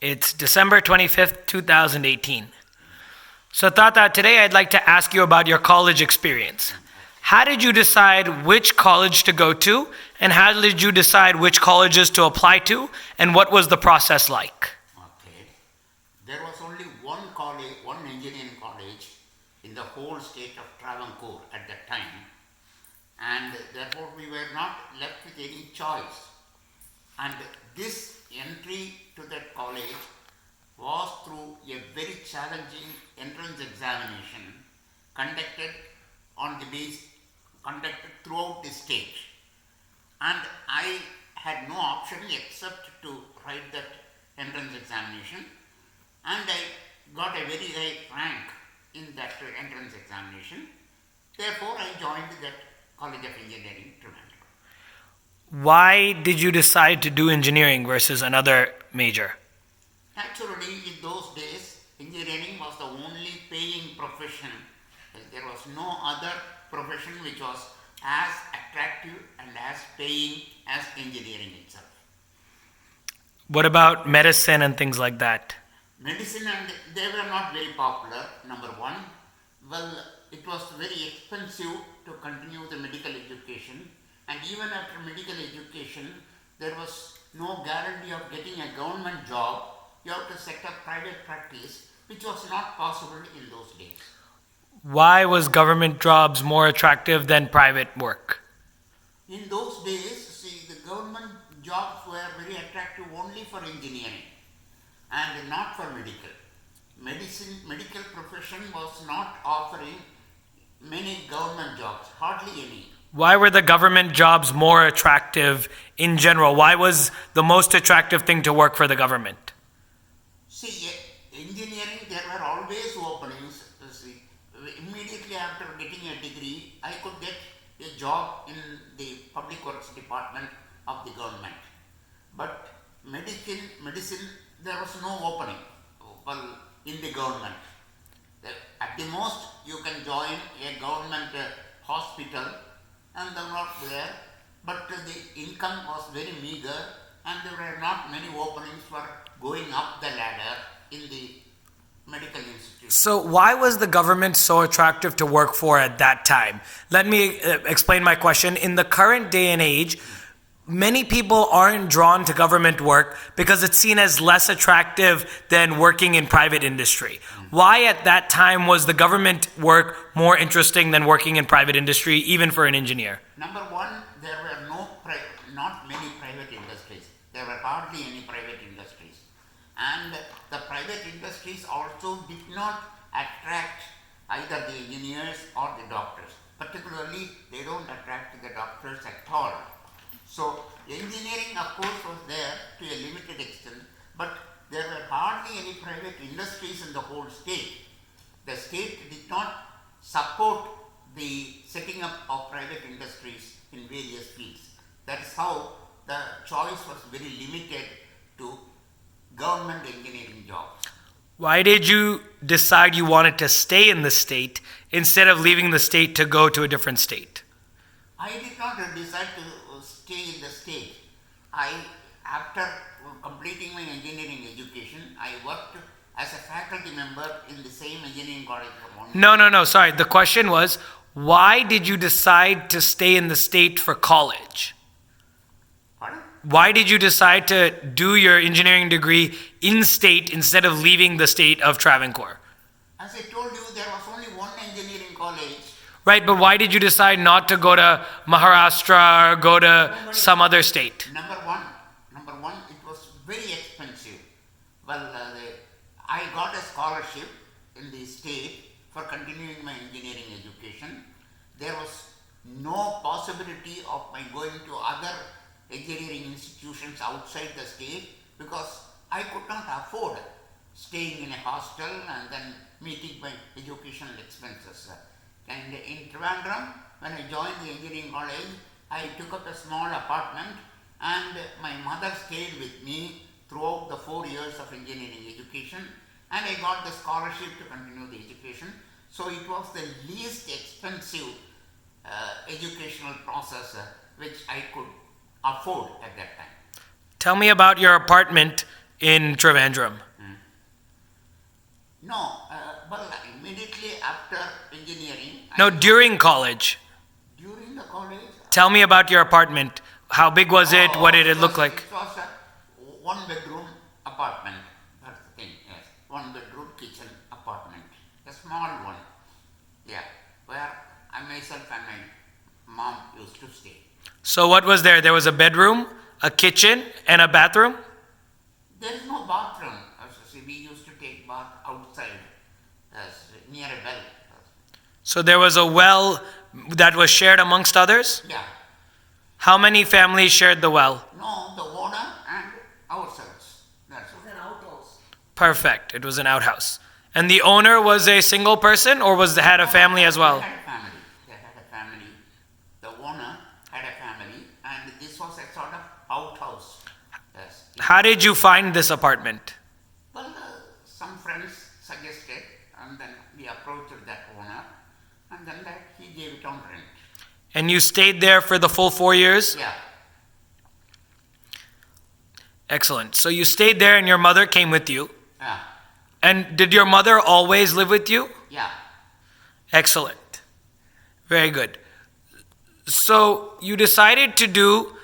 It's December 25th, 2018. So, Tata, today I'd like to ask you about your college experience. How did you decide which college to go to, and how did you decide which colleges to apply to, and what was the process like? Okay. There was only one college, one engineering college in the whole state of Travancore at that time, and therefore we were not left with any choice. And this entry to that college was through a very challenging entrance examination conducted conducted throughout the state. And I had no option except to write that entrance examination, and I got a very high rank in that entrance examination. Therefore, I joined that College of Engineering, Trivandrum. Why did you decide to do engineering versus another major? Naturally, in those days, engineering was the only paying profession. There was no other profession which was as attractive and as paying as engineering itself. What about medicine and things like that? Medicine, and they were not very popular, number one. Well, it was very expensive to continue the medical education, and even after medical education, there was no guarantee of getting a government job. You have to set up private practice, which was not possible in those days. Why was government jobs more attractive than private work? In those days, see, the government jobs were very attractive only for engineering and not for medical. Medical profession was not offering many government jobs, hardly any. Why were the government jobs more attractive in general? Why was the most attractive thing to work for the government? See, engineering, there were always openings. See, immediately after getting a degree, I could get a job in the public works department of the government. But medicine, there was no opening in the government. At the most, you can join a government hospital, and they were not there, but the income was very meager, and there were not many openings for going up the ladder in the medical institute. So why was the government so attractive to work for at that time? Let me explain my question. In the current day and age, many people aren't drawn to government work because it's seen as less attractive than working in private industry. Why at that time was the government work more interesting than working in private industry, even for an engineer? Number one, there were not many private industries. There were hardly any private industries. And the private industries also did not attract either the engineers or the doctors. Particularly, they don't attract the doctors at all. So, engineering, of course, was there to a limited extent, but there were hardly any private industries in the whole state. The state did not support the setting up of private industries in various fields. That is how the choice was very limited to government engineering jobs. Why did you decide you wanted to stay in the state instead of leaving the state to go to a different state? I did not decide to stay in the state. After completing my engineering education, I worked as a faculty member in the same engineering college for 1 year. No, sorry. The question was, why did you decide to stay in the state for college? Pardon? Why did you decide to do your engineering degree in state instead of leaving the state of Travancore? As I told you, there was only one engineering college. Right, but why did you decide not to go to Maharashtra or go to some other state? Number one, it was very expensive. Well, I got a scholarship in the state for continuing my engineering education. There was no possibility of my going to other engineering institutions outside the state because I could not afford staying in a hostel and then meeting my educational expenses. And in Trivandrum, when I joined the engineering college, I took up a small apartment, and my mother stayed with me throughout the 4 years of engineering education, and I got the scholarship to continue the education. So it was the least expensive educational process which I could afford at that time. Tell me about your apartment in Trivandrum? No, well, immediately after engineering, No, during college. during the college, Tell me about your apartment. How big was it? What did it look like? It was a one-bedroom apartment. That's the thing, yes. One-bedroom kitchen apartment. A small one. Yeah. Where I myself and my mom used to stay. So what was there? There was a bedroom, a kitchen, and a bathroom? There is no bathroom. See, we used to take bath outside, near a well. So there was a well that was shared amongst others? Yeah. How many families shared the well? No, the owner and ourselves. That's all. An outhouse. Perfect. It was an outhouse. And the owner was a single person or had a family as well? They had a family. They had a family. The owner had a family, and this was a sort of outhouse. Yes. How did you find this apartment? Well, some friends suggested, and then we approached that owner, and then he gave it on rent. And you stayed there for the full 4 years? Yeah. Excellent. So you stayed there and your mother came with you. Yeah. And did your mother always live with you? Yeah. Excellent. Very good. So you decided to do